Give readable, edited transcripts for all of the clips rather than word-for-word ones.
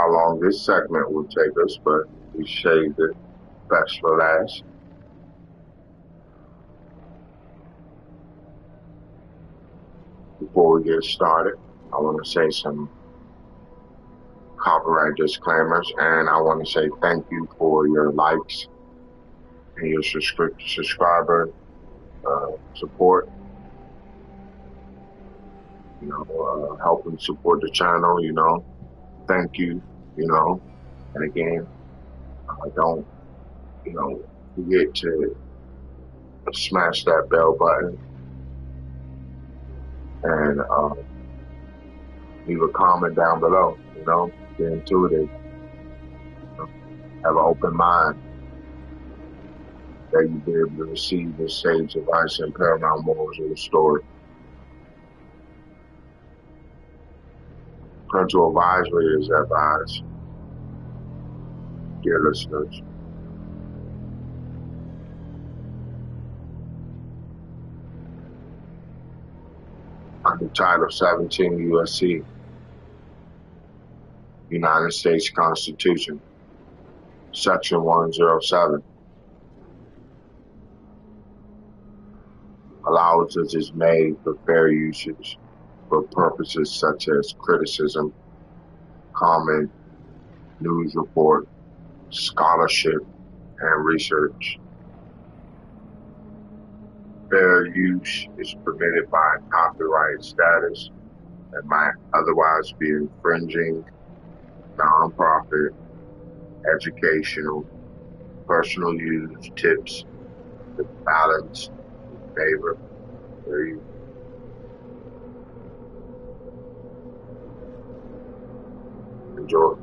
how long this segment will take us, but we shaved it best for last. Before we get started, I want to say some copyright disclaimers, and I want to say thank you for your likes and your subscriber support. Helping support the channel. Thank you. And again, don't forget to smash that bell button and leave a comment down below. Get intuitive. Have an open mind that you be able to receive the sage advice and paramount morals of the story. Parental advisory is advised, dear listeners. Under Title 17 U.S.C. United States Constitution, Section 107. Allowances is made for fair usage for purposes such as criticism, comment, news report, scholarship, and research. Fair use is permitted by copyright status and might otherwise be infringing, nonprofit, educational, personal use, tips, to balance in favor of fair use. Enjoy.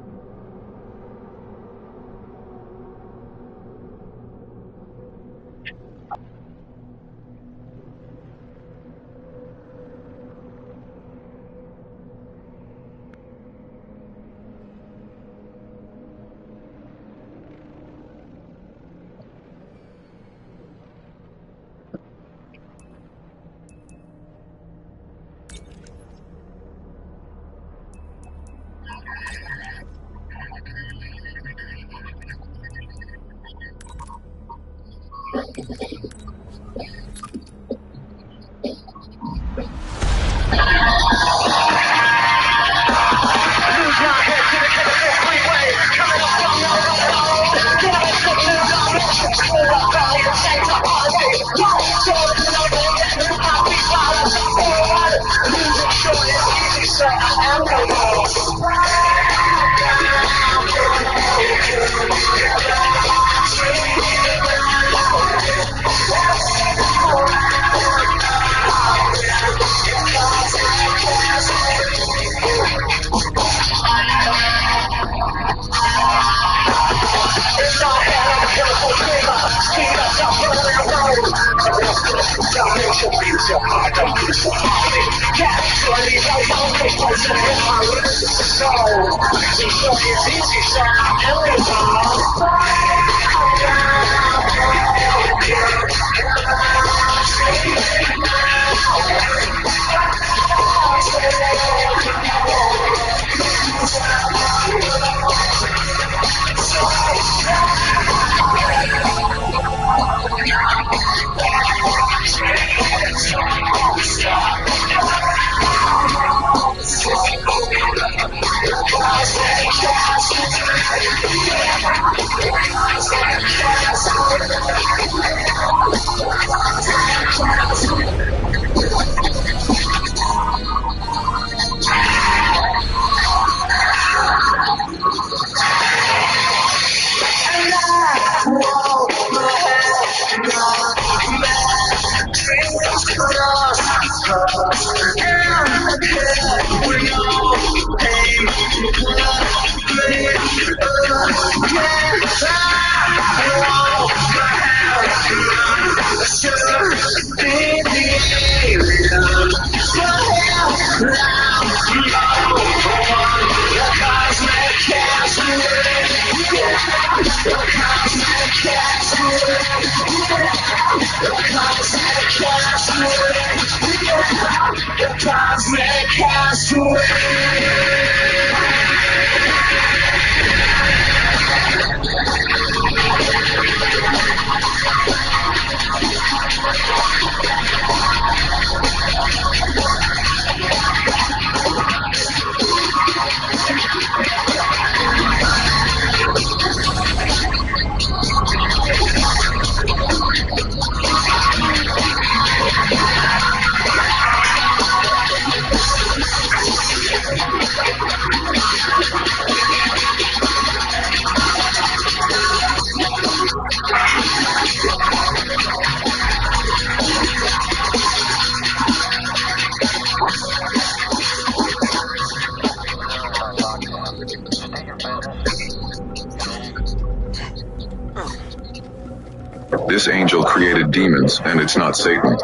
This angel created demons, and it's not Satan.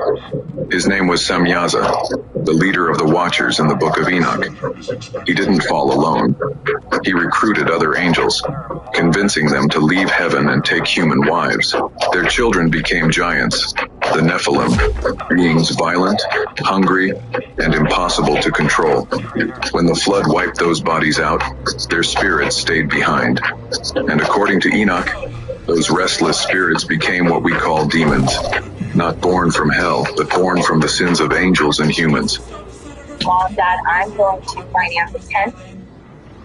His name was Samyaza, the leader of the Watchers in the Book of Enoch. He didn't fall alone. He recruited other angels, convincing them to leave heaven and take human wives. Their children became giants, the Nephilim, beings violent, hungry, and impossible to control. When the flood wiped those bodies out, their spirits stayed behind. And according to Enoch, those restless spirits became what we call demons, not born from hell, but born from the sins of angels and humans. Mom, Dad, I'm going to finance a tent.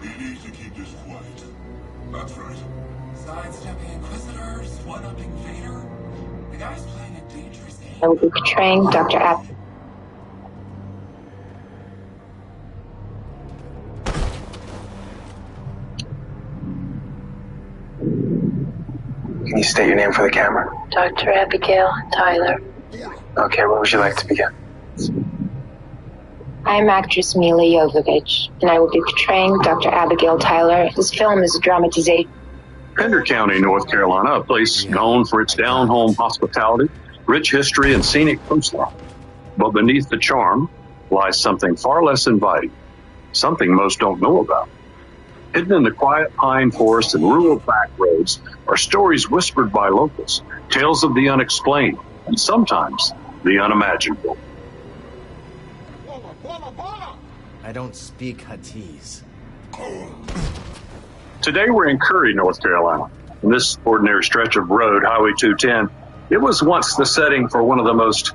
We need to keep this quiet. That's right. Sidestepping Inquisitors, one-upping Vader. The guy's playing a dangerous game. I will be portraying Dr. App. Can you state your name for the camera? Dr. Abigail Tyler. Okay, where would you like to begin? I'm actress Mila Jovovich, and I will be portraying Dr. Abigail Tyler. This film is a dramatization. Pender County, North Carolina, a place known for its down-home hospitality, rich history, and scenic coastline. But beneath the charm lies something far less inviting, something most don't know about. Hidden in the quiet pine forest and rural back roads are stories whispered by locals, tales of the unexplained, and sometimes the unimaginable. I don't speak Huttese. Today we're in Curry, North Carolina. In this ordinary stretch of road, Highway 210, it was once the setting for one of the most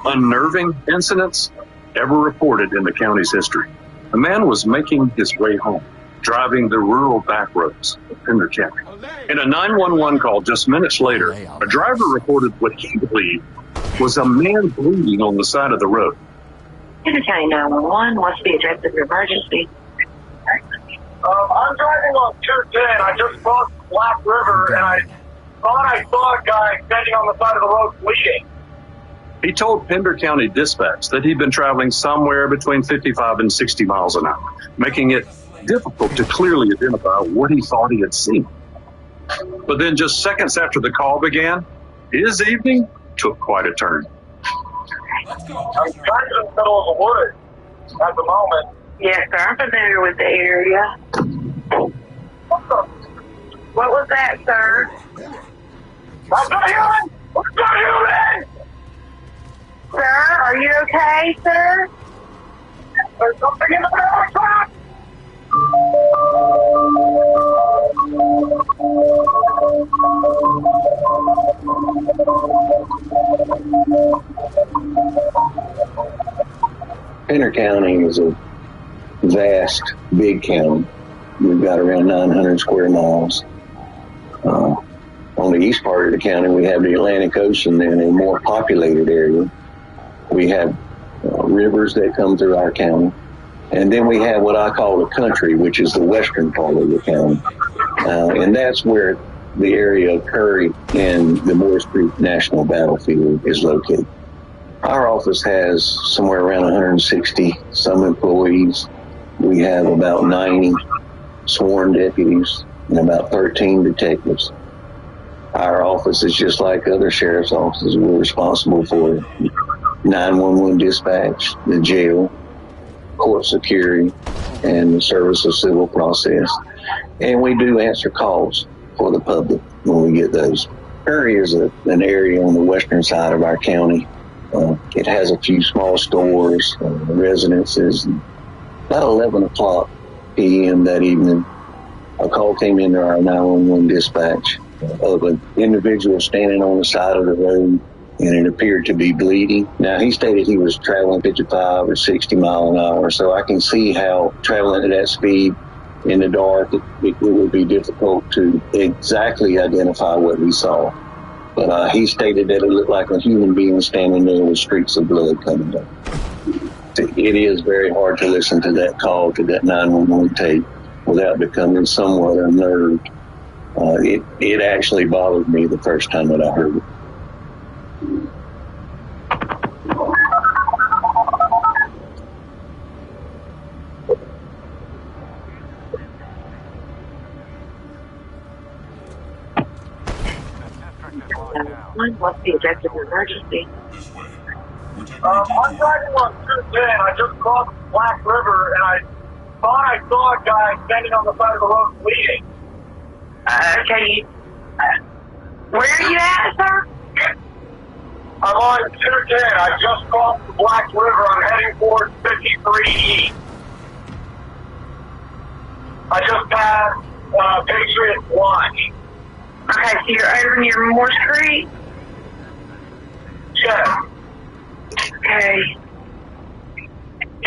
unnerving incidents ever reported in the county's history. A man was making his way home, driving the rural back roads of Pender County. In a 911 call just minutes later, a driver reported what he believed was a man bleeding on the side of the road. Pender County 911, what's the address of your emergency? I'm driving on 210. I just crossed Black River, and I thought I saw a guy standing on the side of the road bleeding. He told Pender County Dispatch that he'd been traveling somewhere between 55 and 60 miles an hour, making it difficult to clearly identify what he thought he had seen. But then just seconds after the call began, his evening took quite a turn. I'm kind of in the middle of the woods at the moment. Yes, sir. I'm familiar with the area. What was that, sir? I'm not human! I'm not human! Sir, are you okay, sir? There's something in the mail truck! Pender County is a vast, big county. We've got around 900 square miles. On the east part of the county, we have the Atlantic Ocean in a more populated area. We have rivers that come through our county. And then we have what I call the country, which is the western part of the county. And that's where the area of Curry and the Morris Creek National Battlefield is located. Our office has somewhere around 160 some employees. We have about 90 sworn deputies and about 13 detectives. Our office is just like other sheriff's offices. We're responsible for 911 dispatch, the jail, court security, and the service of civil process. And we do answer calls for the public when we get those. Curry is an area on the western side of our county. It has a few small stores, residences. About 11 o'clock p.m. that evening, a call came into our 911 dispatch of an individual standing on the side of the road, and it appeared to be bleeding. Now, he stated he was traveling 55 or 60 miles an hour, so I can see how traveling at that speed in the dark, it would be difficult to exactly identify what he saw. But he stated that it looked like a human being standing there with streaks of blood coming down. It is very hard to listen to that call, to that 911 tape, without becoming somewhat unnerved. It actually bothered me the first time that I heard it. 911, what's the address of your emergency? This way. We're taking I'm driving on 210. I just crossed Black River, and I thought I saw a guy standing on the side of the road bleeding. Okay, where are you at, sir? I'm on 210. I just crossed the Black River. I'm heading towards 53E. I just passed Patriots Lunch. Okay, so you're over near Morse Creek? Yeah. Okay.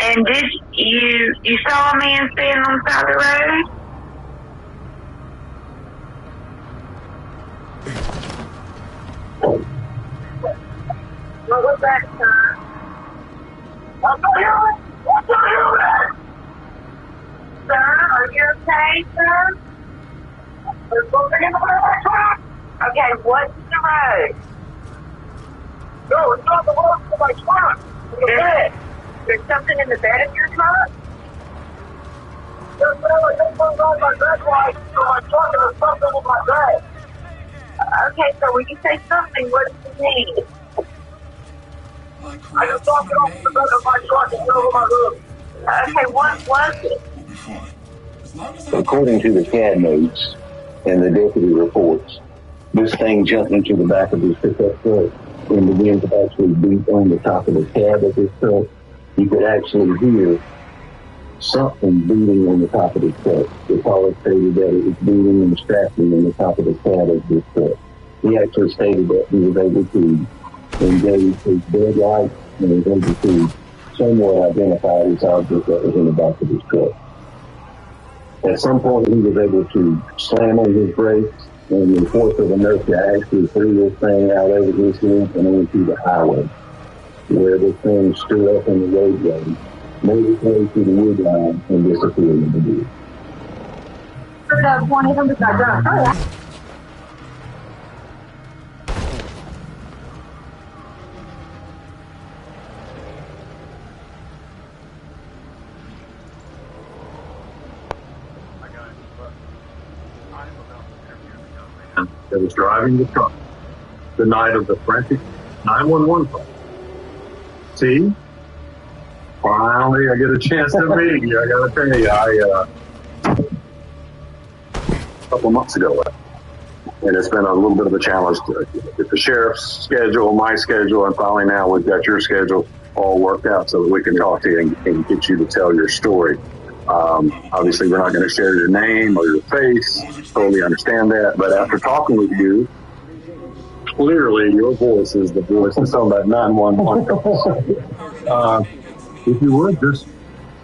And did you saw a man standing on the side of the road? What was that, sir? What's the hell? What's the hell? Sir, are you okay, sir? There's something in the back of my truck. Okay, what's the road? No, it's not the road to my truck. It's the bed. There's something in the bed of your truck? There's something on my bed light for my truck, and there's something in my bed. Okay, so when you say something, what does it mean? I just knocked it off the bed of my truck and over my roof. Okay, what was it? We'll be fine. As long as I According to the CAD notes and the deputy reports, this thing jumped into the back of his pickup truck and began to actually beat on the top of the cab of his truck. You could actually hear something beating on the top of the truck. The caller stated that it was beating and scratching on the top of the cab of his truck. He actually stated that he was able to engage his dead light and was able to somewhat identify his object that was in the back of his truck. At some point, he was able to slam on his brakes, and the force of inertia actually threw this thing out over his head and onto the highway, where this thing stood up in the roadway, made its way through the wood line, and disappeared in the woods. That was driving the truck the night of the frantic 911 call. See? Finally, I get a chance to meet you. I gotta tell you, a couple months ago, and it's been a little bit of a challenge to get the sheriff's schedule, my schedule, and finally now we've got your schedule all worked out so that we can talk to you and get you to tell your story. Obviously, we're not going to share your name or your face. Totally understand that. But after talking with you, clearly your voice is the voice of somebody 911. If you would, just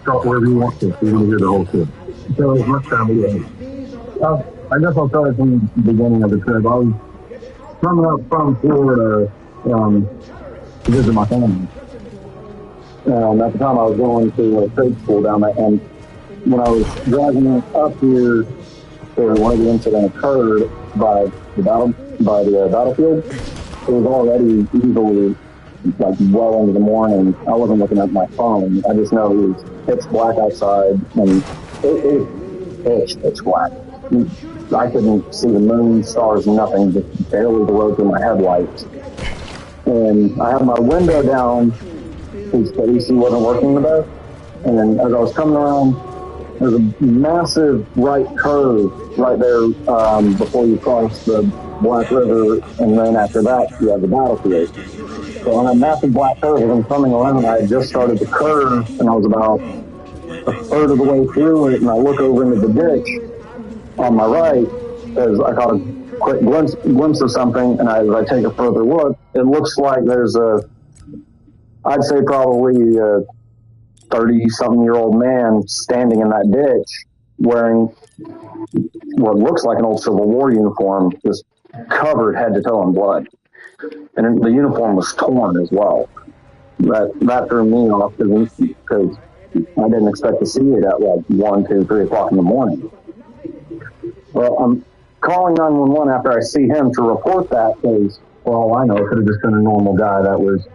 talk wherever you want to. We're going to hear the whole thing. So as much time we have. I guess I'll start from the beginning of the trip. I was coming up from Florida to visit my family. At the time, I was going to a trade school down there, and when I was driving up here, one of the incidents occurred by the battlefield. It was already easily like well into the morning. I wasn't looking at my phone. I just know it was pitch black outside, and it pitch black. I couldn't see the moon, stars, nothing, just barely the road through my headlights. And I had my window down because the AC wasn't working the best. And as I was coming around, there's a massive right curve right there before you cross the Black River, and then after that, you have the battlefield. So on that massive black curve, as I'm coming around, I had just started the curve, and I was about a third of the way through it, and I look over into the ditch on my right, as I caught a quick glimpse of something, and as I take a further look, it looks like there's I'd say probably a 30-something-year-old man standing in that ditch wearing what looks like an old Civil War uniform, just covered head to toe in blood. And the uniform was torn as well. That threw me off because I didn't expect to see it at like 1, 2, 3 o'clock in the morning. Well, I'm calling 911 after I see him to report that because, for all I know, it could have just been a normal guy that was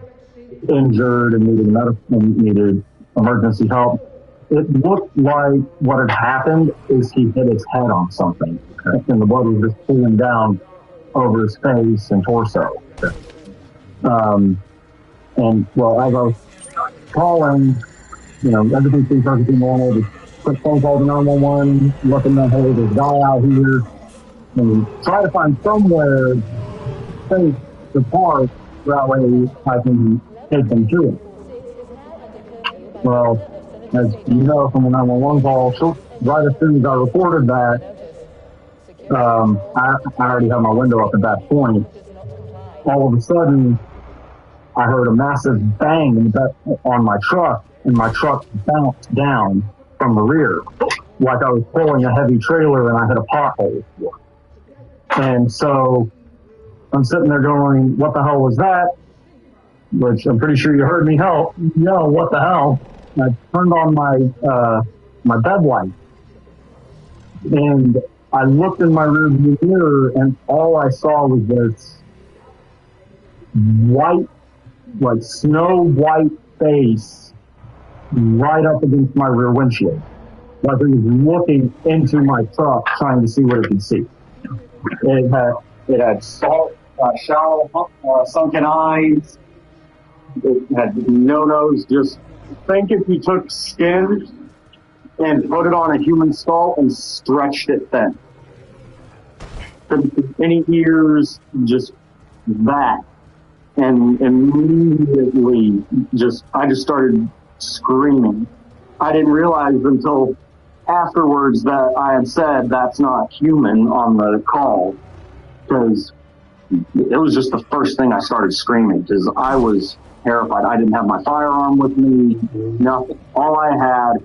injured and needed emergency help. It looked like what had happened is he hit his head on something, and the blood was just pooling down over his face and torso. And well, as I was calling, everything seems perfectly normal. Just quick phone call to 911, looking at, hey, there's a guy out here, and try to find somewhere safe to park, that way I can take them to it. Well, as you know from the 911 call, right as soon as I reported that, I already had my window up at that point. All of a sudden, I heard a massive bang on my truck, and my truck bounced down from the rear, like I was pulling a heavy trailer and I hit a pothole. And so I'm sitting there going, what the hell was that? Which I'm pretty sure you heard me yell, what the hell? And I turned on my bed light, and I looked in my rearview mirror, and all I saw was this white, like snow white face right up against my rear windshield. Like it was looking into my truck trying to see what it could see. It had shallow, sunken eyes. It had no nose. Just think if you took skin and put it on a human skull and stretched it thin. Any ears, just that. And immediately, I just started screaming. I didn't realize until afterwards that I had said that's not human on the call, because it was just the first thing I started screaming, because I was terrified. I didn't have my firearm with me, nothing. All I had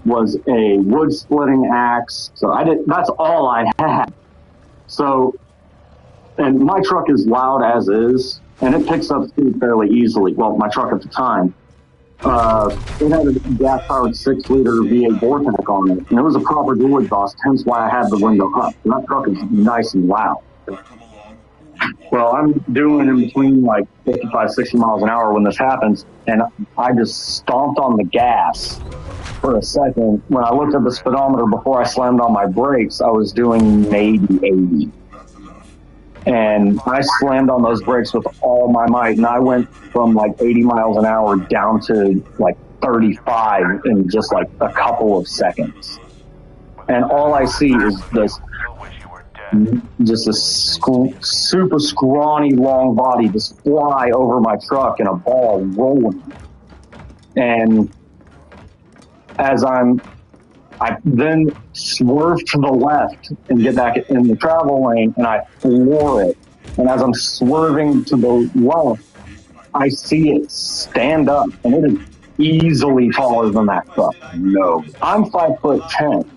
was a wood splitting axe. That's all I had. So, and my truck is loud as is, and it picks up speed fairly easily. Well, my truck at the time. It had a gas-powered 6-liter V8 Vortec on it, and it was a proper dual exhaust, hence why I had the window up. And that truck is nice and loud. Well, I'm doing in between like 55, 60 miles an hour when this happens, and I just stomped on the gas for a second. When I looked at the speedometer before I slammed on my brakes, I was doing maybe 80. And I slammed on those brakes with all my might, and I went from like 80 miles an hour down to like 35 in just like a couple of seconds. And all I see is just a super scrawny long body just fly over my truck in a ball rolling. And as I then swerve to the left and get back in the travel lane, and I floor it. And as I'm swerving to the left, I see it stand up, and it is easily taller than that truck. No, I'm 5'10".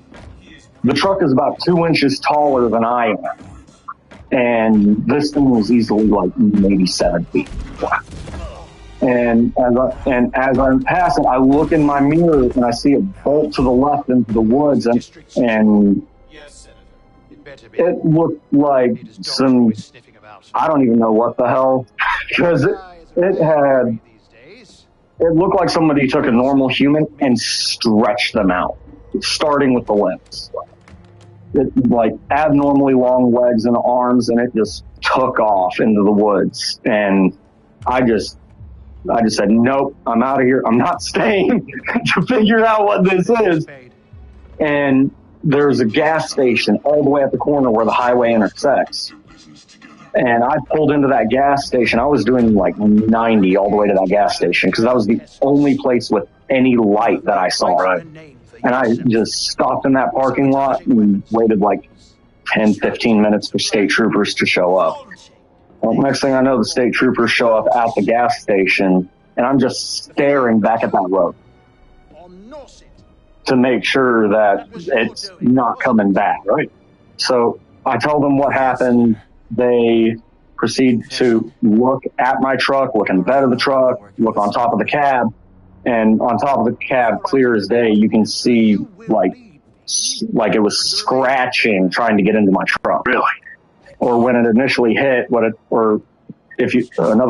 The truck is about 2 inches taller than I am, and this thing was easily like maybe 7 feet. Wow. And as I'm passing, I look in my mirror and I see it bolt to the left into the woods, and it looked like some, I don't even know what the hell, because it looked like somebody took a normal human and stretched them out, starting with the limbs. It like abnormally long legs and arms, and it just took off into the woods. And I just said, nope, I'm out of here. I'm not staying to figure out what this is. And there's a gas station all the way at the corner where the highway intersects. And I pulled into that gas station. I was doing like 90 all the way to that gas station, because that was the only place with any light that I saw. Right. And I just stopped in that parking lot and waited like 10, 15 minutes for state troopers to show up. Well, next thing I know, the state troopers show up at the gas station, and I'm just staring back at that road to make sure that it's not coming back, right? So I tell them what happened. They proceed to look at my truck, look in the bed of the truck, look on top of the cab, and on top of the cab, clear as day, you can see like it was scratching trying to get into my truck. Really? Or when it initially hit, another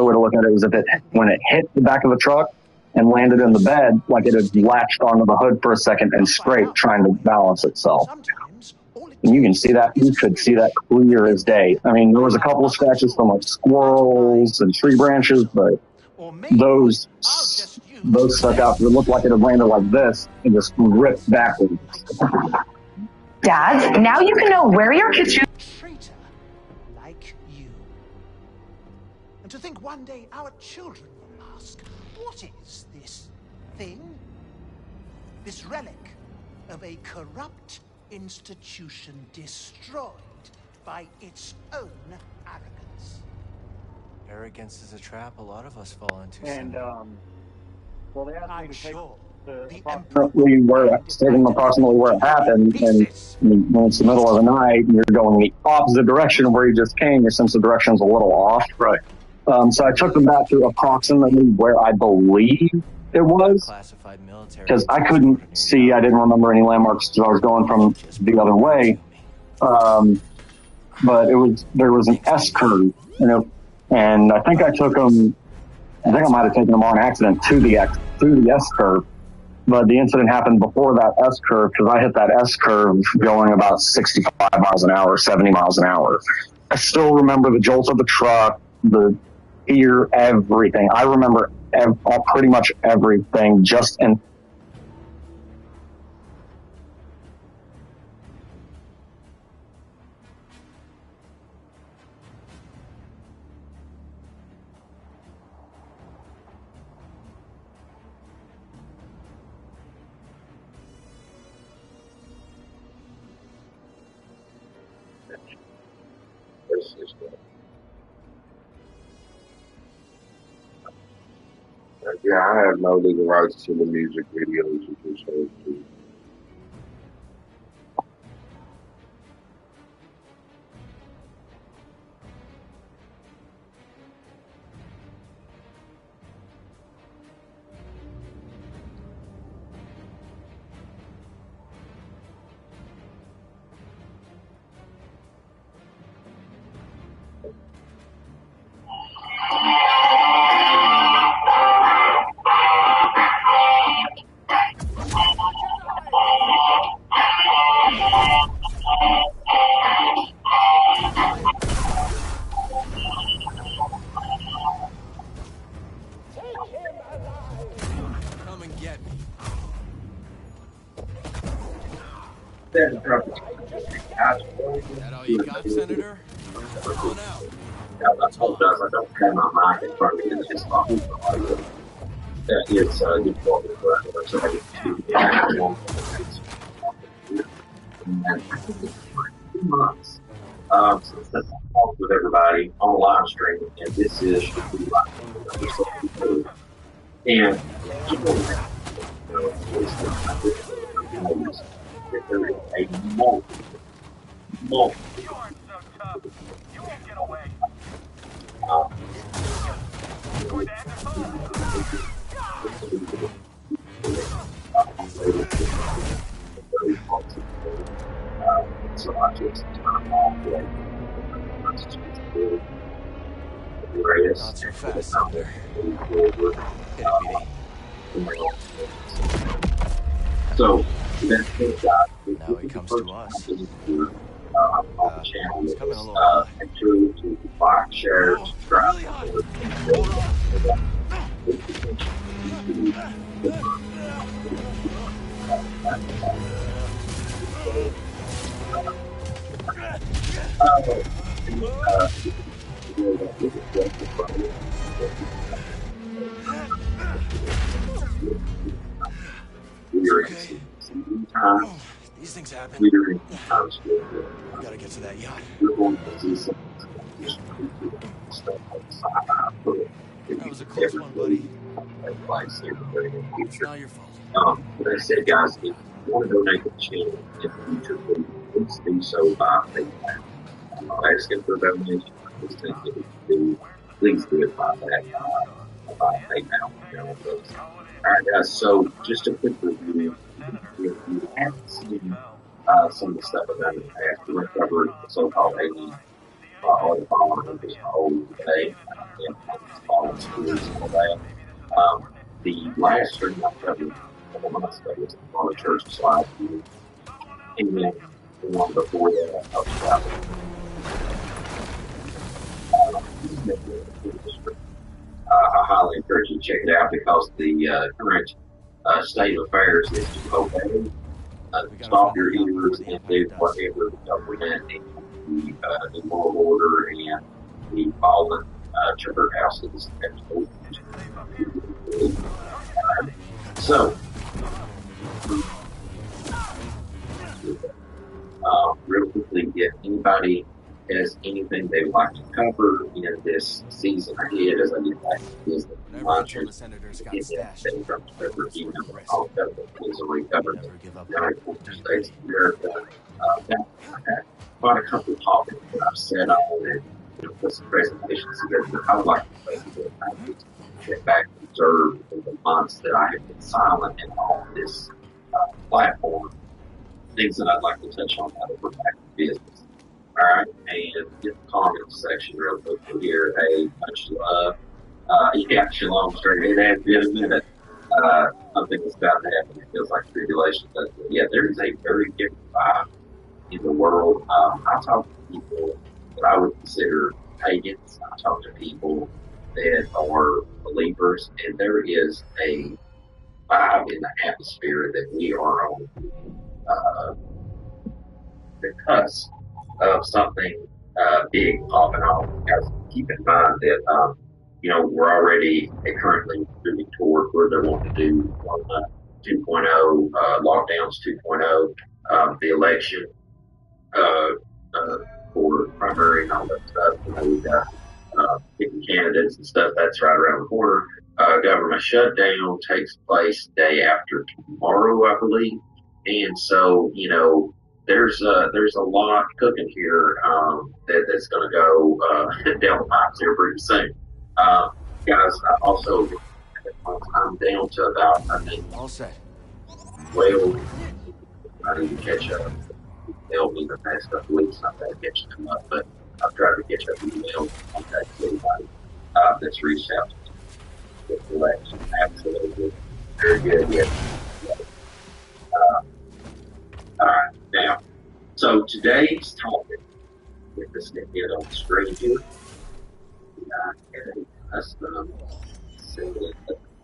way to look at it is when it hit the back of the truck and landed in the bed, like it had latched onto the hood for a second and scraped, trying to balance itself. And you can see that, you could see that clear as day. I mean, there was a couple of scratches from like squirrels and tree branches, but those stuck out. It looked like it had landed like this and just ripped backwards. Dads, now you can know where your kids should. Traitor like you. And to think one day our children will ask, what is this thing? This relic of a corrupt institution destroyed by its own arrogance. Arrogance is a trap a lot of us fall into. And, well, they asked I'm sure approximately where it happened, and when it's the middle of the night and you're going the opposite direction of where you just came, your sense of direction is a little off. Right. So I took them back to approximately where I believe it was, because I couldn't see, I didn't remember any landmarks because I was going from the other way. But there was an S curve, and I think I might have taken them on accident to the S curve. But the incident happened before that S curve, because I hit that S curve going about 65 miles an hour, 70 miles an hour. I still remember the jolts of the truck, the fear, everything. I remember pretty much everything just in. Yeah, I have no legal rights to the music videos you just showed me. That all you got, Senator? Come on out. I apologize, I don't have my mic in front of me. It's just talking for audio. It's difficult so I get to and I think it's like 2 months since I talked with everybody on live stream, and this is should be live. And people there is a multi. You aren't so tough. You won't get away. So I just turn off the greatest. Not so fast, Senator. So that's it, guys. Now he comes to us. On the channel, make sure to like, share, subscribe. These things happen. We gotta get to that yacht. You're going to see some stuff that was a close one, buddy. Advice everybody in the future. It's not your fault. But I said, guys, if you want to donate to the channel in the future, please do so by PayPal. I'm not asking for a donation. I'm just thinking please do it by that by PayPal. Alright, guys, so just a quick review. If you haven't seen some of the stuff I've done in the past, we covered the so-called 80 or the following just old day, and following schools and all that. The last stream I covered a couple months ago was on the church slide view. And then the one before that. I highly encourage you to check it out because the current state of affairs is to obey, stop your ears, and do whatever the government and the New World Order and the fallen church houses have told you. So, real quickly, if anybody has anything they would like to cover in this season ahead, as I get back to business launches, the senators got get stashed. them from Trevor, even though all of them is a recovered United States of America. I've had quite a couple of topics that I've said on and put some presentations together that I would like to get back and observe in the months that I have been silent and on this platform. Things that I'd like to touch on now that we're back to business. All right, and get the comment section real quick here. Hey, much love. Yeah, shalom straight. It has been a minute. Something that's about to happen. It feels like tribulation. But yeah, there is a very different vibe in the world. I talk to people that I would consider pagans. I talk to people that are believers, and there is a vibe in the atmosphere that we are on the cusp of something big popping off. Guys, keep in mind that we're already currently moving toward where they want to do 2.0 lockdowns 2.0, the election for primary and all that stuff. We've got picking candidates and stuff. That's right around the corner. Government shutdown takes place day after tomorrow, I believe, and so there's a lot cooking here that's going to go down the pipes here pretty soon. Guys, also, I'm down to about, all set. Well, I need to catch up. They'll be the past couple weeks. I've got to catch them up, but I've tried to catch up with emails and contact anybody that's reached out to me with the election. Absolutely. Very good. Yeah. All right. Now, so today's topic, get this get on the screen here. I had a custom set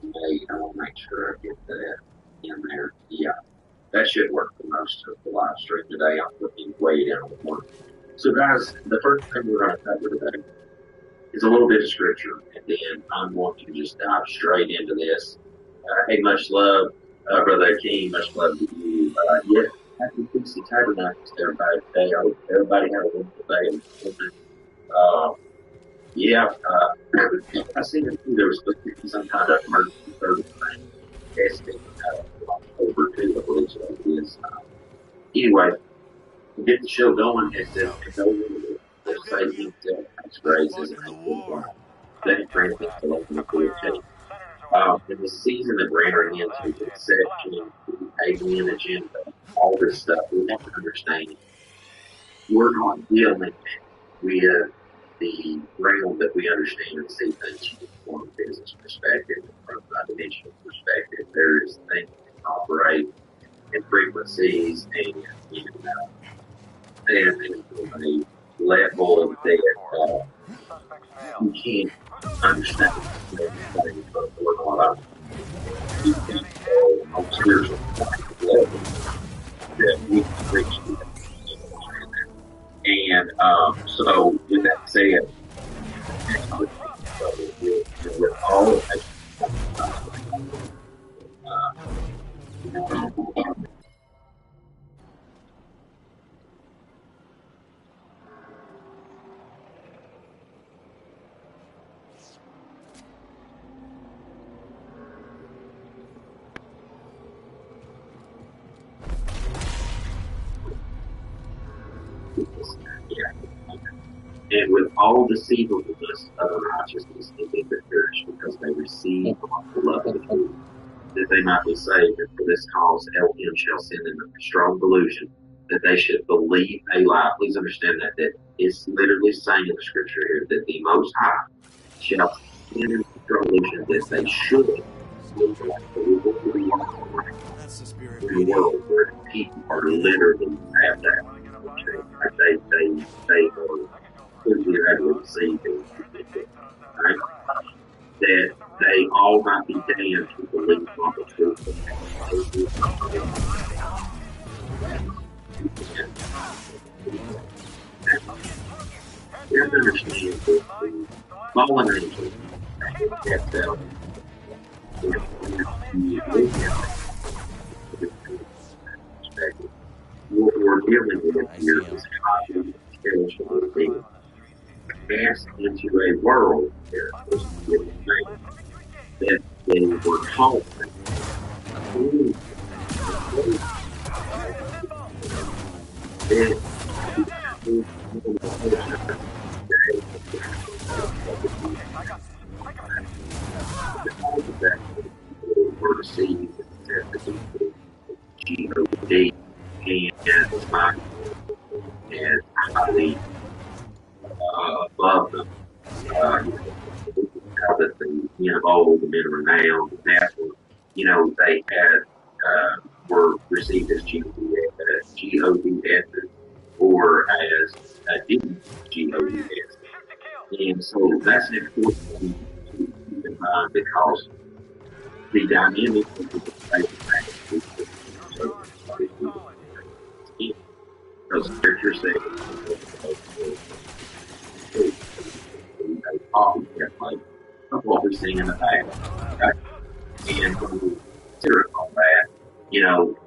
made. I want to make sure I get that in there. Yeah, that should work for most of the live stream today. I'm looking way down the corner. So, guys, the first thing we're going to cover today is a little bit of scripture, and then I'm going to just dive straight into this. Hey, much love, Brother King. Much love to you. Yeah. Happy Feast of Tabernacles to everybody today. I hope everybody had a wonderful day. I seen there was supposed to be some kind of emergency service thing testing over to, I believe so it is. Anyway, we'll get the show going. It's the state himself makes graces and makes good. Let it bring things to open up the change. In the season that we're entering into, the exception, the alien agenda, all this stuff, we have to understand we're not dealing with the realm that we understand and see things from a business perspective, from a dimensional perspective. There's things that operate in frequencies and from a level that you can't understand everything, but we're not on spiritual level that we can reach. And so, with that said, with all of that, and with all deceivableness of unrighteousness, they think that perish because they receive the love of the truth, that they might be saved. And for this cause, Elohim shall send them a strong delusion that they should believe a lie. Please understand that it's literally saying in the scripture here that the Most High shall send them a strong delusion that they should believe a lie. That's the spirit in the world where people are literally have that. they were quickly able to see things, right? That they all might be damned who believe on the truth of you have to understand that the fallen angels have felt what we're dealing with here is highly spiritual being cast into a world that they were taught that were deceived G-O-D and highly above them. How that the men of old, the men of renown, the natural, they had were received as G-O-D-S or as D-G-O-D-S. And so that's an important thing to keep in mind because the dynamic of the because scripture says of what we've seen in the past. Okay? And when we consider all that,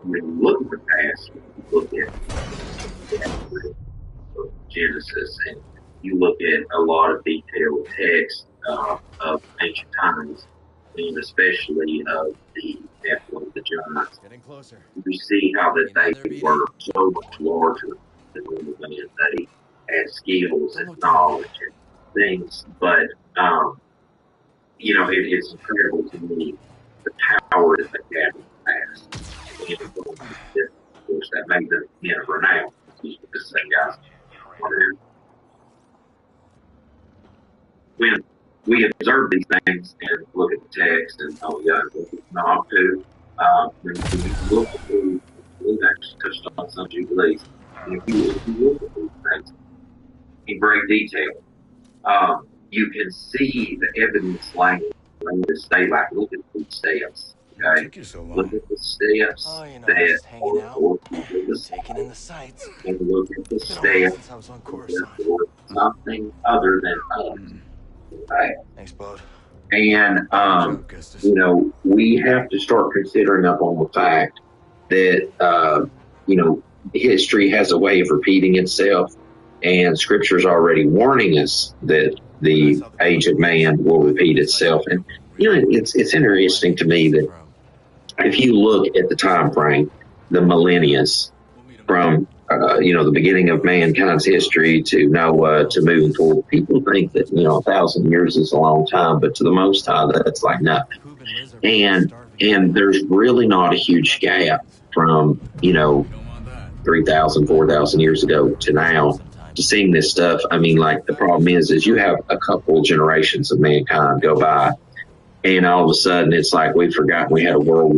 when you look at the past, you look at Genesis and you look at a lot of detailed text of ancient times, and especially of the Nephilim, the giants. You see how that they were so much larger than human beings. They had skills and knowledge and things, but it's incredible to me the power that they had in the past. And of course, that made them men of renown. Excuse me, just saying, guys. When we observe these things and look at the text and look at Knob too, when you look at these, we've actually touched on some Jubilees. If you look at these things in great detail, you can see the evidence language to stay like, look at these steps. Okay, look at the steps that are taking in the sights. And look at the steps for something other than us. Right. Thanks, bud. And we have to start considering up on the fact that history has a way of repeating itself, and Scripture's already warning us that the age of man will repeat itself. And it's interesting to me that if you look at the time frame, the millennia from the beginning of mankind's history to Noah to moving forward, people think that 1,000 years is a long time, but to the Most High, that's like nothing. And there's really not a huge gap from 3,000, 4,000 years ago to now to seeing this stuff. I mean, like, the problem is you have a couple generations of mankind go by, and all of a sudden it's like we've forgotten we had a world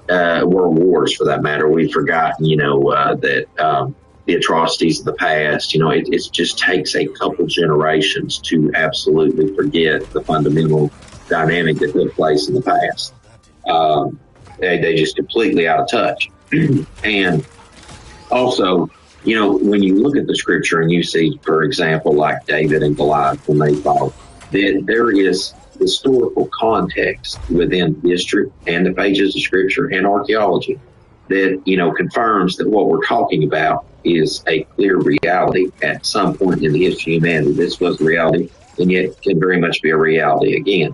wars for that matter. We've forgotten, that the atrocities of the past, it just takes a couple generations to absolutely forget the fundamental dynamic that took place in the past. They just completely out of touch. And also, when you look at the Scripture and you see, for example, like David and Goliath when they fought, that there is historical context within history and the pages of Scripture and archaeology that, confirms that what we're talking about is a clear reality at some point in the history of humanity. This was reality, and yet can very much be a reality again.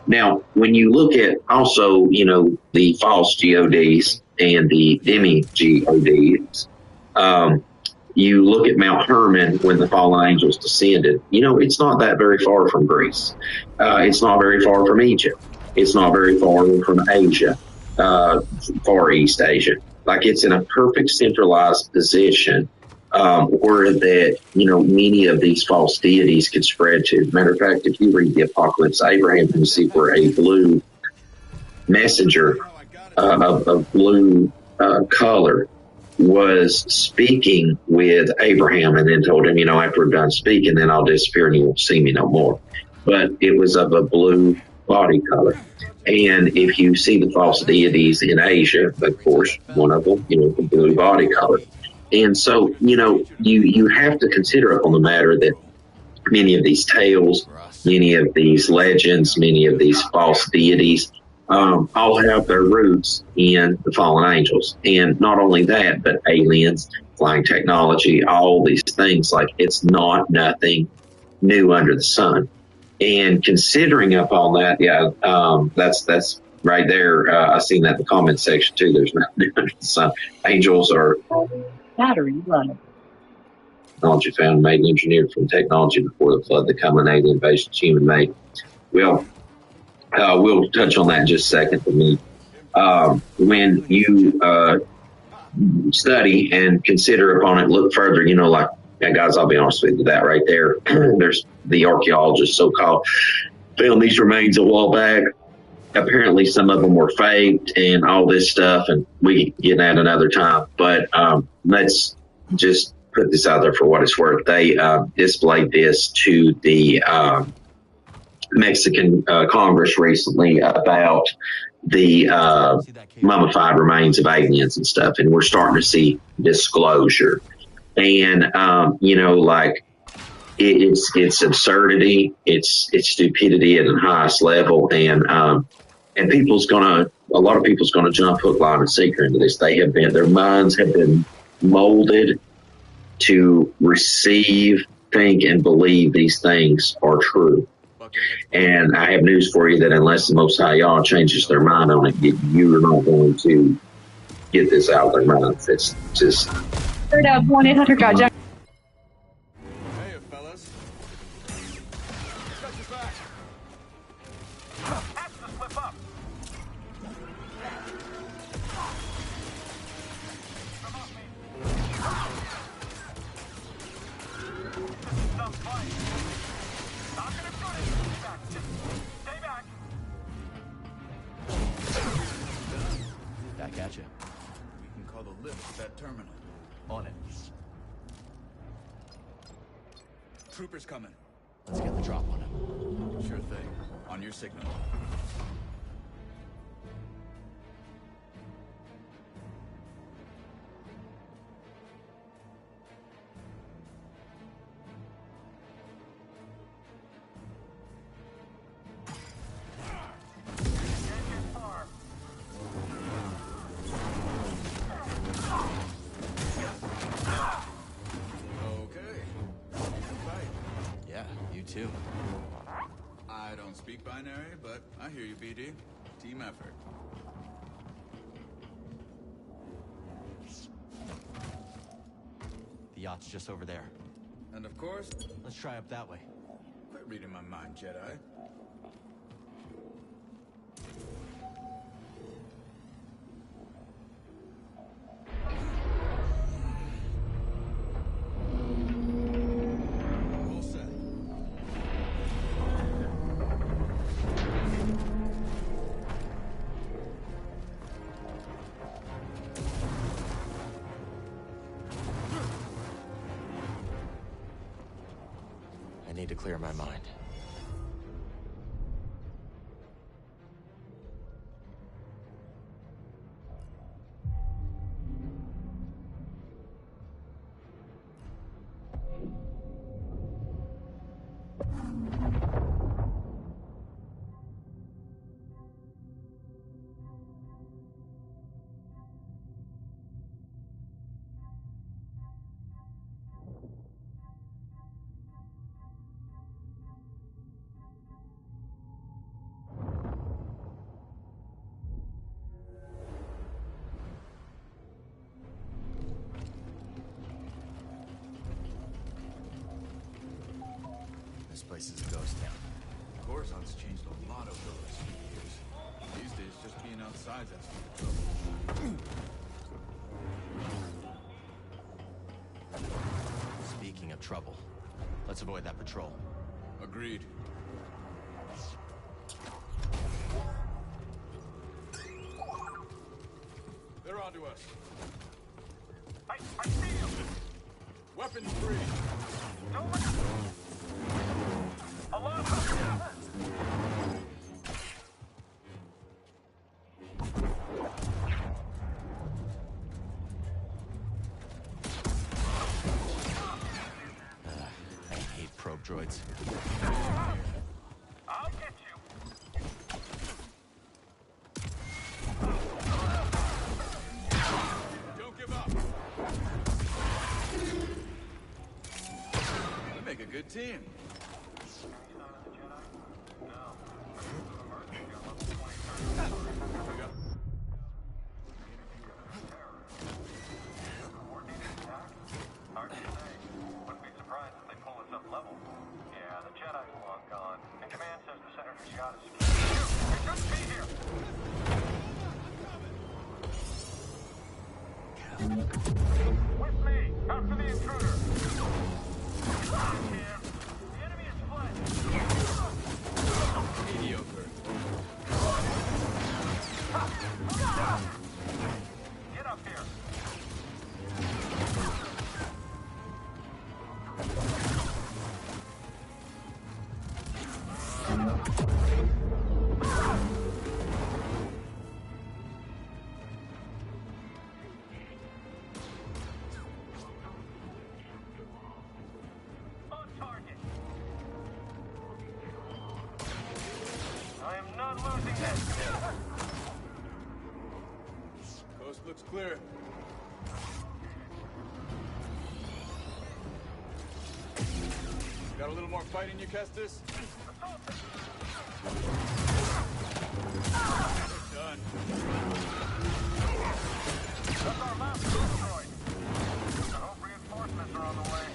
Now, when you look at also, the false GODs and the demi-GODs, you look at Mount Hermon when the fallen angels descended. It's not that very far from Greece. It's not very far from Egypt. It's not very far from Asia, Far East Asia. Like, it's in a perfect centralized position where that, many of these false deities could spread to. Matter of fact, if you read the Apocalypse, Abraham can see where a blue messenger of blue color was speaking with Abraham and then told him, you know, after we're done speaking, then I'll disappear and you won't see me no more. But it was of a blue body color. And if you see the false deities in Asia, of course, one of them, you know, the blue body color. And so, you know, you have to consider upon the matter that many of these tales, many of these legends, many of these false deities, all have their roots in the fallen angels. And not only that, but aliens, flying technology, all these things. Like, it's not nothing new under the sun. And considering upon that, yeah, that's right there. I've seen that in the comment section too. There's nothing new under the sun. Angels are Battery running. technology found, made, and engineered from technology before the flood, the culminated invasion of human made. Well, we'll touch on that in just a second. For me, when you study and consider upon it, look further, you know, like, yeah, guys, I'll be honest with you, that right there, there's the archaeologists, so-called, found these remains a while back. Apparently some of them were faked and all this stuff, and we can get that another time. But let's just put this out there for what it's worth. They displayed this to the Mexican Congress recently about the mummified remains of aliens and stuff, and we're starting to see disclosure. And you know, like, it's absurdity, it's stupidity at the highest level, and a lot of people's gonna jump hook, line, and sinker into this. Their minds have been molded to receive, think, and believe these things are true. And I have news for you that unless the Most High Yah changes their mind on it, you're not going to get this out of their minds. It's just. Heard up 1-800-GOT-JACK. Hey, fellas. Got your back. Have to slip up. Some fight. Not gonna shoot it. Stay back. Just stay back. Back at you. We can call the lift at that terminal. On it. Troopers coming. Let's get the drop on him. Sure thing. On your signal. Too. I don't speak binary, but I hear you, BD. Team effort. The yacht's just over there. And of course, let's try up that way. Quit reading my mind, Jedi. I need to clear my mind. This place is a ghost town. Coruscant's changed a lot over the last few years. These days, just being outside's asking for trouble. Speaking of trouble, let's avoid that patrol. Agreed. They're onto us. weapons free. I hate probe droids. I'll get you. Don't give up. We make a good team. Hard to say. Wouldn't be surprised if they pull us up level. Yeah, the Jedi's long gone. And command says the Senator's yacht is secure. You shouldn't be here. With me, after the intruder. The enemy is fled. Mediocre. Get up here. On target. I am not losing this. Coast looks clear. Got a little more fight in you, Kestis? Done. That's our last destroyed. I hope reinforcements are on the way.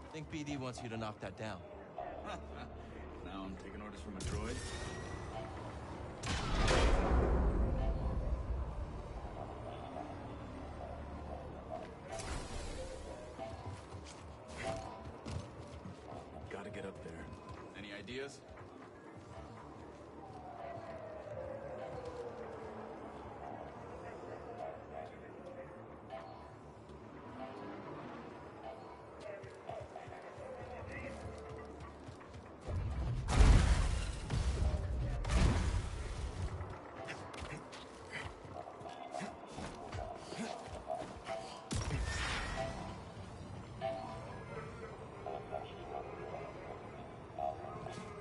I think BD wants you to knock that down. Now I'm taking orders from a droid. Gotta get up there. Any ideas?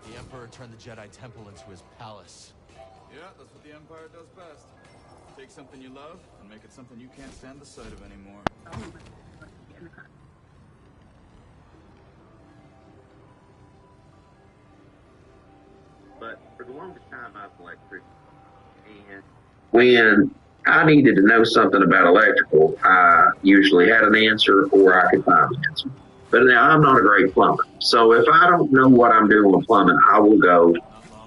The Emperor turned the Jedi Temple into his palace. Yeah, that's what the Empire does best. Take something you love and make it something you can't stand the sight of anymore. But for the longest time, I was electric. And when I needed to know something about electrical, I usually had an answer or I could find an answer. But now I'm not a great plumber. So if I don't know what I'm doing with plumbing, I will go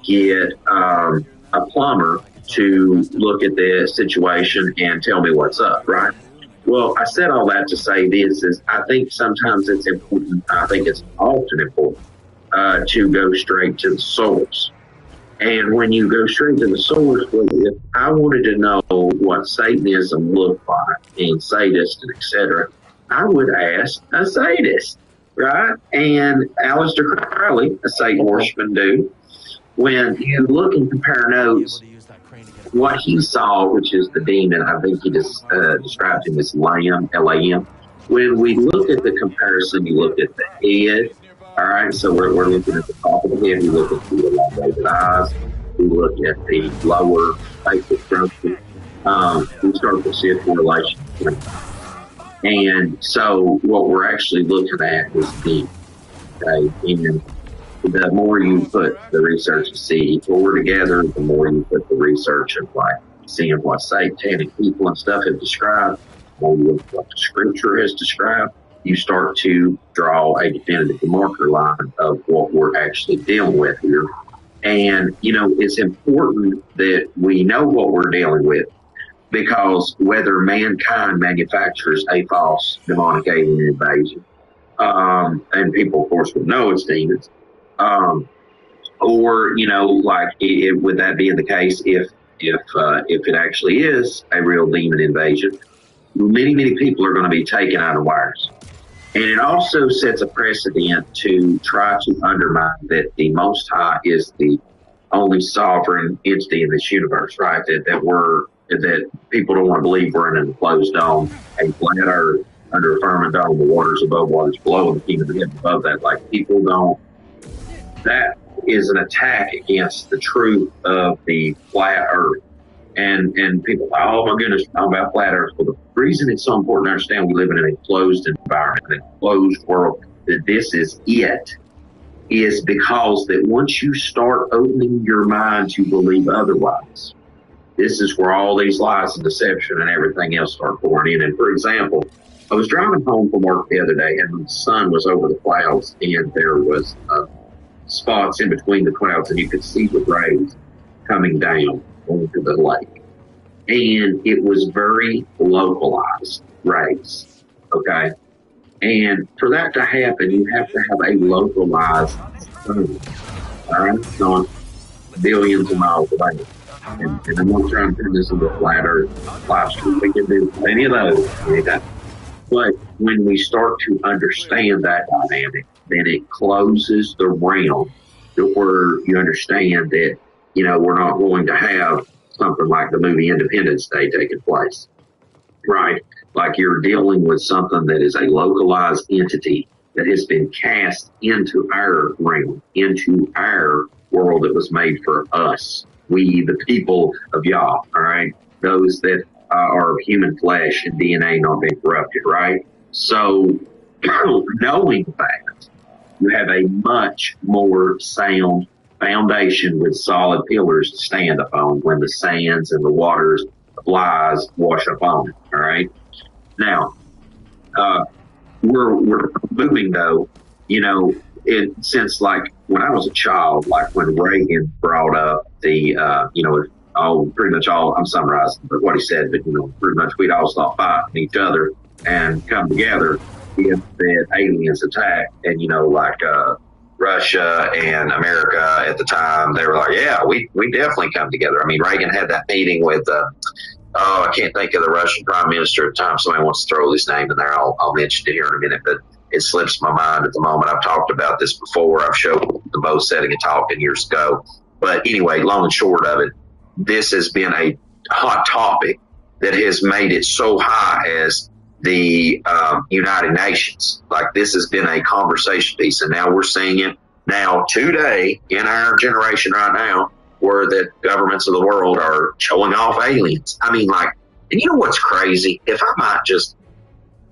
get a plumber to look at the situation and tell me what's up, right? Well, I said all that to say this is I think sometimes it's important, I think it's often important to go straight to the source. And when you go straight to the source, if I wanted to know what Satanism looked like and sadist and etc., I would ask a sadist, right? And Aleister Crowley, a Satan worshiping dude, when you look and compare notes, what he saw, which is the demon, I think he just described him as Lamb, L-A-M. When we look at the comparison, you look at the head, all right, so we're looking at the top of the head, we look at the elongated eyes, we look at the lower facial structure, we start to see a correlation. And so what we're actually looking at is the, okay, and the more you put the research to see forward together, the more you put the research of like seeing what satanic people and stuff have described, or what the scripture has described, you start to draw a definitive marker line of what we're actually dealing with here. And, you know, it's important that we know what we're dealing with, because whether mankind manufactures a false demonic alien invasion, and people, of course, would know it's demons, or like would that be the case if it actually is a real demon invasion? Many people are going to be taken unawares. And it also sets a precedent to try to undermine that the Most High is the only sovereign entity in this universe, right? That people don't want to believe we're in an enclosed dome, a flat earth under a firmament dome, the waters above, waters below, and the kingdom of heaven above that. Like, people don't. That is an attack against the truth of the flat earth. And people are, oh my goodness, talking about flat earth. Well, the reason it's so important to understand we live in an enclosed environment, an enclosed world, that this is it, is because that once you start opening your mind to believe otherwise, this is where all these lies and deception and everything else start pouring in. And for example, I was driving home from work the other day, and the sun was over the clouds, and there was spots in between the clouds, and you could see the rays coming down onto the lake. And it was very localized rays, okay? And for that to happen, you have to have a localized sun, all right? Not billions of miles away. And I'm not trying to turn this into a flat earth live stream. We can do any of those. But when we start to understand that dynamic, then it closes the realm to where you understand that, we're not going to have something like the movie Independence Day taking place, right? Like, you're dealing with something that is a localized entity that has been cast into our realm, into our world that was made for us. We, the people of Yah, all right? Those that are of human flesh and DNA not being corrupted, right? So, knowing that, you have a much more sound foundation with solid pillars to stand upon when the sands and the waters of lies wash upon it, all right? Now, we're moving, though, since, like, when I was a child, like when Reagan brought up the, pretty much all, I'm summarizing, but what he said, but, pretty much we'd all stop fighting each other and come together if the aliens attack. And, Russia and America at the time, they were like, yeah, we definitely come together. I mean, Reagan had that meeting with, I can't think of the Russian prime minister at the time. Somebody wants to throw his name in there. I'll mention it here in a minute, but it slips my mind at the moment. I've talked about this before. I've showed the both setting and talking years ago. But anyway, long and short of it, this has been a hot topic that has made it so high as the United Nations. Like, this has been a conversation piece, and now we're seeing it now today in our generation right now, where the governments of the world are showing off aliens. I mean, like, and you know what's crazy? If I might just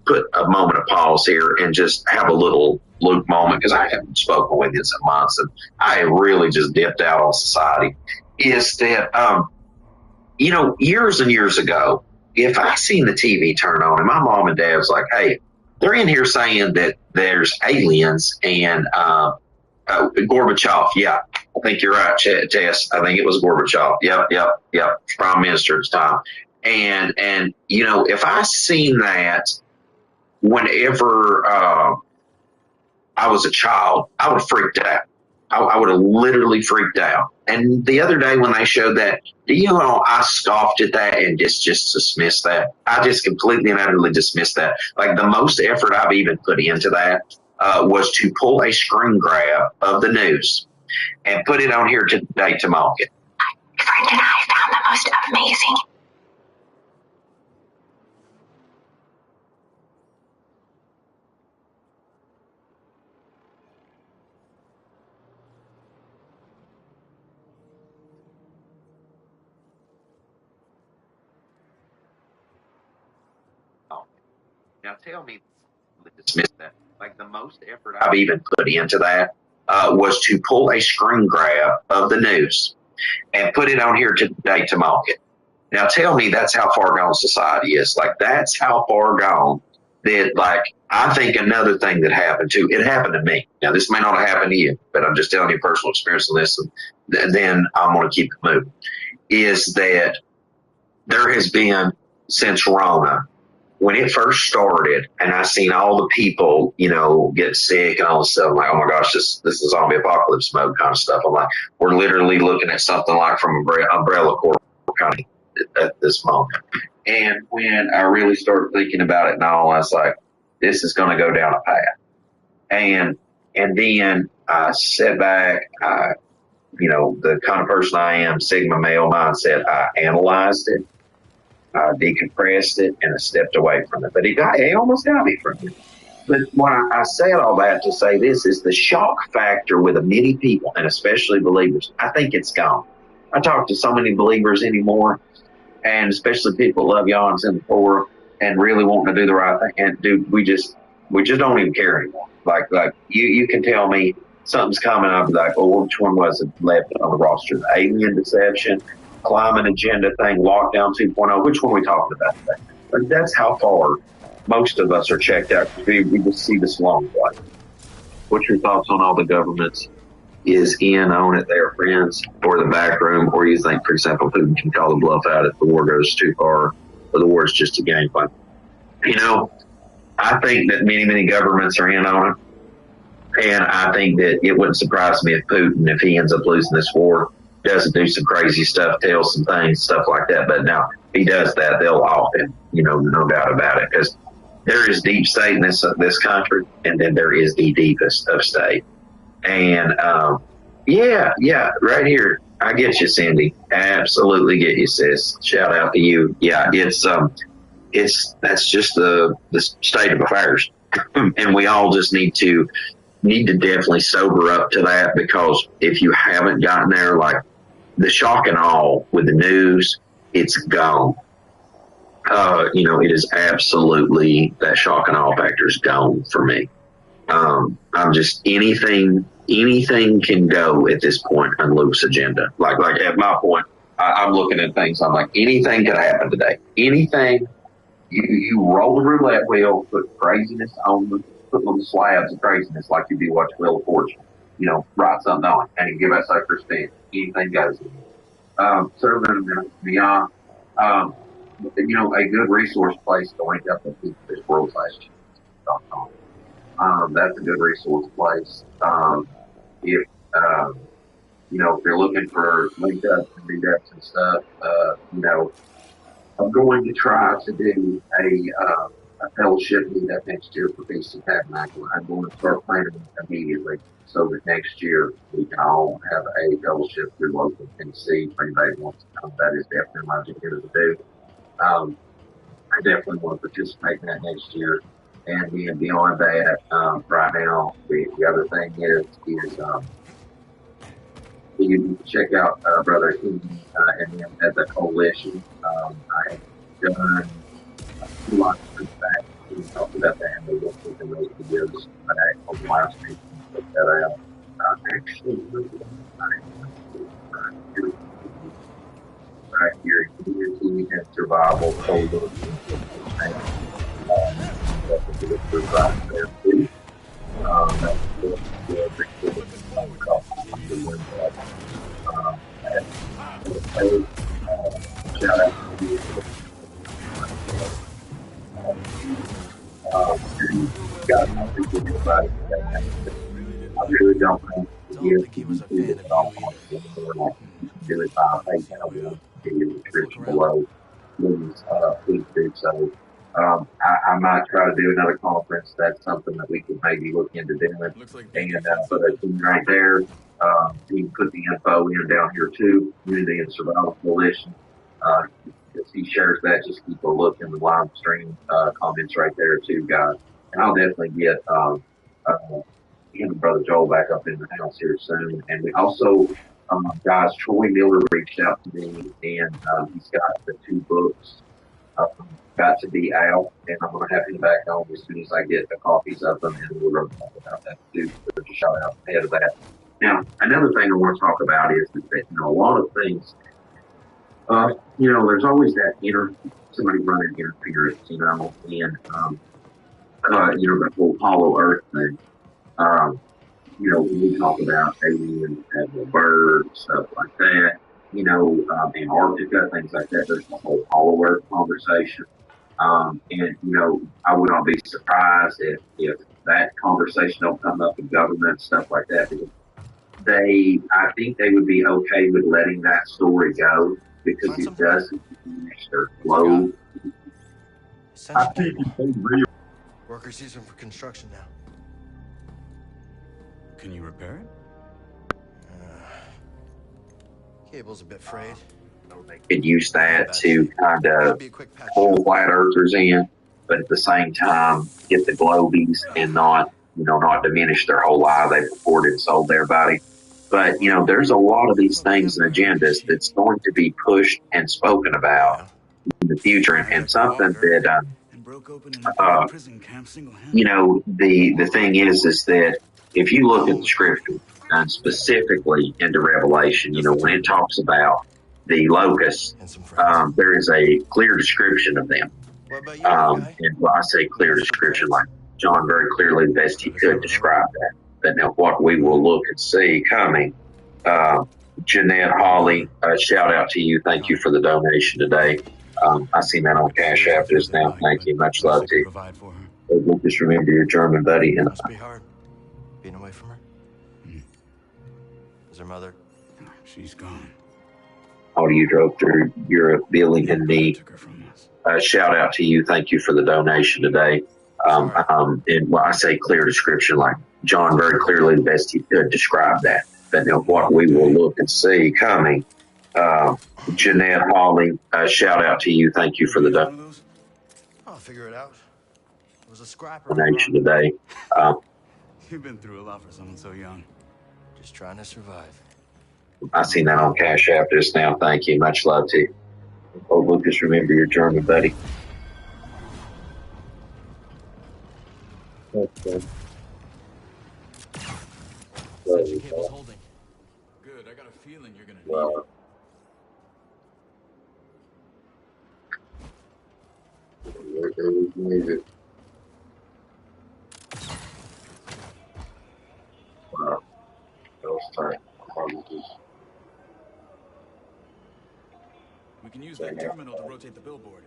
put a moment of pause here and just have a little Luke moment, because I haven't spoken with you in some months, and I really just dipped out on society, is that, years and years ago, if I seen the TV turn on and my mom and dad was like, hey, they're in here saying that there's aliens and Gorbachev, yeah, I think you're right, Tess. I think it was Gorbachev. Yep. Prime Minister at the time. And if I seen that whenever I was a child, I would have freaked out. I would have literally freaked out. And the other day when they showed that, I scoffed at that and just dismissed that. I just completely and utterly dismissed that. Like, the most effort I've even put into that was to pull a screen grab of the news and put it on here today to mock it. My friend and I found the most amazing. Now tell me, dismiss that. Like, the most effort I've even put into that was to pull a screen grab of the news and put it on here today to mock it. Now tell me that's how far gone society is. Like, that's how far gone that, like, I think another thing that happened too, it happened to me. Now, this may not have happened to you, but I'm just telling you personal experience on this, and then I'm going to keep it moving, is that there has been since Rona, when it first started, and I seen all the people, get sick and all this stuff. I'm like, oh my gosh, this is zombie apocalypse mode kind of stuff. I'm like, we're literally looking at something like from Umbrella Corp kind of at this moment. And when I really started thinking about it and all, I was like, this is going to go down a path. And then I sat back, the kind of person I am, Sigma male mindset, I analyzed it, decompressed it, and I stepped away from it. But it almost got me from it. But when I said all that to say this is the shock factor with many people, and especially believers, I think it's gone. I talk to so many believers anymore, and especially people that love Yawns in the forum and really wanting to do the right thing. And dude, we just don't even care anymore. Like you can tell me something's coming, I'll be like, oh, which one was it left on the roster? The alien deception, climate agenda thing, lockdown 2.0. Which one are we talking about today? Like, that's how far most of us are checked out. We just see this long way. What's your thoughts on all the governments is in on it there, friends, or the back room, or you think, for example, Putin can call the bluff out if the war goes too far, or the war is just a game plan? I think that many governments are in on it, and I think that it wouldn't surprise me if Putin, if he ends up losing this war, doesn't do some crazy stuff, tell some things, stuff like that. But now, if he does that, they'll off him, no doubt about it, because there is deep state in this country, and then there is the deepest of state. And yeah, right here. I get you, Cindy. Absolutely get you, sis. Shout out to you. Yeah, that's just the state of affairs, and we all just need to definitely sober up to that, because if you haven't gotten there, like the shock and awe with the news, it's gone. It is absolutely, that shock and awe factor is gone for me. I'm just anything can go at this point on Luke's agenda. Like at my point, I'm looking at things. I'm like, anything could happen today. Anything. You roll the roulette wheel, put craziness on the slabs of craziness, like you do watch Wheel of Fortune. Write something on it, and you give us a spin. Anything goes. So beyond, a good resource place to link up with people is worldfast.com. That's a good resource place. If you're looking for link ups and meetups and stuff, I'm going to try to do a fellowship meetup next year for Feast of Tabernacle. I'm going to start planning immediately so that next year we can all have a fellowship through local Tennessee. If anybody wants to come, that is definitely my agenda to do. I definitely want to participate in that next year. And then beyond that, right now, the other thing is you can check out Brother King and him as a coalition. I have done a lot of back. We talked about that, and we looked at those videos back on the live stream. Put that out. Actually, right here, community and survival coalition. That's a good group right there too. That's good. Shout out to you. I appreciate everybody. I really don't think he was a fan of do it by PayPal. In the description below. Please do so. I might try to do another conference. That's something that we could maybe look into doing. And put a team right there. You can put the info in down here too. Community and Survival Coalition. If he shares that, just keep a look in the live stream comments right there too, guys. And I'll definitely get him and Brother Joel back up in the house here soon. And we also, guys, Troy Miller reached out to me, and he's got the 2 books got to be out, and I'm going to have him back on as soon as I get the copies of them, and we're going to talk about that too. So just shout out ahead of that. Now, another thing I want to talk about is that, a lot of things, there's always that somebody running interference, and, the whole hollow earth thing. When we talk about aliens and the birds, stuff like that, Antarctica, things like that. There's the whole Polar Earth conversation. I would not be surprised if that conversation don't come up in government and stuff like that. Because I think they would be okay with letting that story go because it doesn't diminish their flow. I think Worker season for construction now. Can you repair it? Cable's a bit frayed. they could use that to kind of pull flat earthers in, but at the same time get the globies and not diminish their whole lie they purported and sold everybody. But there's a lot of these things and agendas that's going to be pushed and spoken about in the future, and something that the thing is that if you look at the scripture and specifically into Revelation, when it talks about the locusts, there is a clear description of them. And when I say clear description, like John very clearly the best he could describe that. But now what we will look and see coming. Jeanette Hawley, shout out to you. Thank you for the donation today. I seen that on Cash App just now. Thank you. Much love to you. Just remember your German buddy. And Must be hard being away from her. Is her mother? She's gone. How you drove through Europe, Billy and me. Shout out to you. Thank you for the donation today. And when I say clear description, like John very clearly the best he could describe that. But now what we will look and see coming. Jeanette Hawley, shout out to you. Thank you for the I'll figure it out. It was a donation today. You've been through a lot for someone so young. Just trying to survive. I seen that on Cash App just now. Thank you. Much love to you. Oh, Lucas, remember your German buddy. That's good. Cable's holding. Good. I got a feeling you're gonna need it. Wow. That was tight. We can use that terminal to rotate the billboard.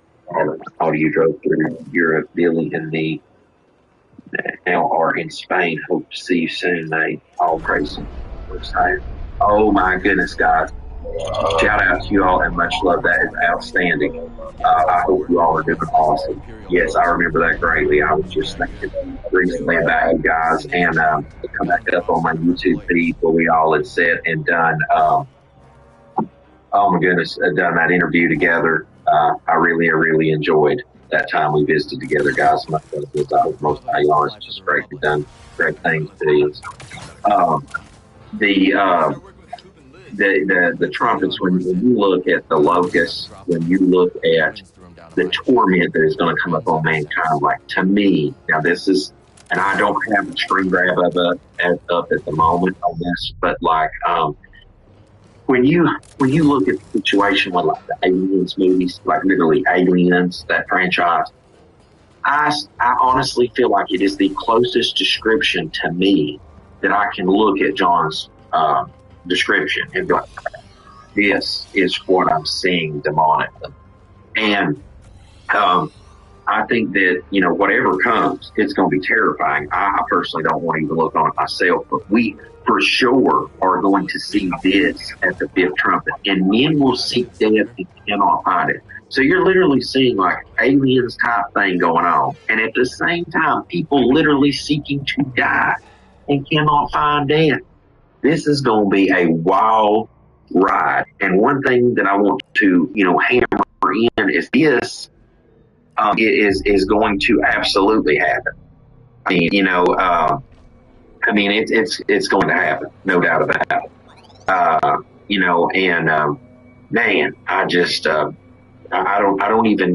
How do you drove through Europe, Billy and me now are in Spain. Hope to see you soon, mate. All praise. Oh my goodness, guys. Shout out to you all and much love. That is outstanding. I hope you all are doing awesome. Yes, I remember that greatly. I was just thinking recently about you guys and come back up on my YouTube feed where we all had sat and done oh my goodness, done that interview together. I really enjoyed that time we visited together, guys. I hope most of y'all are just great. You've done great things to us. The trumpets, when you look at the locusts, when you look at the torment that is going to come up on mankind, like to me, now this is, and I don't have a screen grab of it up at the moment on this, but like, when you look at the situation with like the Aliens movies, like literally Aliens, that franchise, I honestly feel like it is the closest description to me that I can look at John's description and be like, this is what I'm seeing demonically. And I think that, whatever comes, it's going to be terrifying. I personally don't want to even look on it myself, but we for sure are going to see this at the fifth trumpet. And men will seek death and cannot find it. So you're literally seeing like aliens type thing going on. And at the same time, people literally seeking to die and cannot find death. This is going to be a wild ride. And one thing that I want to, hammer in is this is going to absolutely happen. I mean, it's going to happen, no doubt about it. Man, I just, I don't even know.